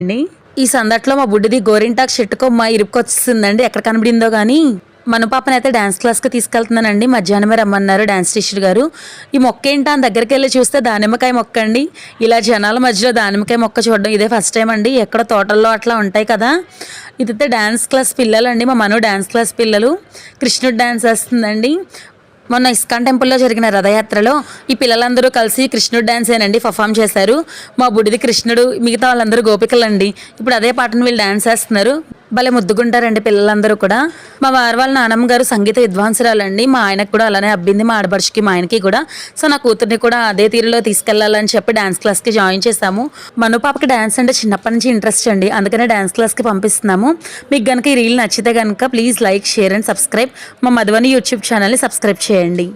అండి ఈ సందట్లో మా బుడ్డిది గోరింటాకు చెట్టుకొమ్మ ఇరుక్కొచ్చిందండి. ఎక్కడ కనబడిందో గానీ మన పాపనైతే డాన్స్ క్లాస్కి తీసుకెళ్తున్నానండి. మధ్యాహ్నమే రమ్మన్నారు డాన్స్ టీచర్ గారు. ఈ మొక్క ఏంటా అని దగ్గరికి వెళ్ళి చూస్తే దానిమ్మకాయ మొక్క అండి. ఇలా జనాల మధ్యలో దానిమ్మకాయ మొక్క చూడడం ఇదే ఫస్ట్ టైం అండి. ఎక్కడ తోటల్లో అట్లా ఉంటాయి కదా. ఇదైతే డాన్స్ క్లాస్ పిల్లలు అండి. మా మను డాన్స్ క్లాస్ పిల్లలు. కృష్ణుడు డాన్స్ వేస్తుందండి. మొన్న ఇస్కాన్ టెంపుల్లో జరిగిన రథయాత్రలో ఈ పిల్లలందరూ కలిసి కృష్ణుడు డాన్స్ ఏనండి పర్ఫామ్ చేశారు. మా బుడిది కృష్ణుడు, మిగతా వాళ్ళందరూ గోపికలండి. ఇప్పుడు అదే పాటను వీళ్ళు డాన్స్ చేస్తున్నారు. భలే ముద్దుగుంటారండి పిల్లలందరూ కూడా. మా వారు వాళ్ళ నానమ్మ గారు సంగీత విద్వాంసురాలండి. మా ఆయనకు కూడా అలానే అబ్బింది, మా ఆడపడుచుకి మా ఆయనకి కూడా. సో నా కూతుర్ని కూడా అదే తీరులో తీసుకెళ్లాలని చెప్పి డాన్స్ క్లాస్కి జాయిన్ చేశాము. మను పాపకి డాన్స్ అంటే చిన్నప్పటి నుంచి ఇంట్రెస్ట్ అండి. అందుకనే డాన్స్ క్లాస్కి పంపిస్తున్నాము. మీకు కనుక ఈ రీల్ నచ్చితే కనుక please like, share and subscribe. మా మధువని యూట్యూబ్ ఛానల్ని సబ్స్క్రైబ్ చేయండి.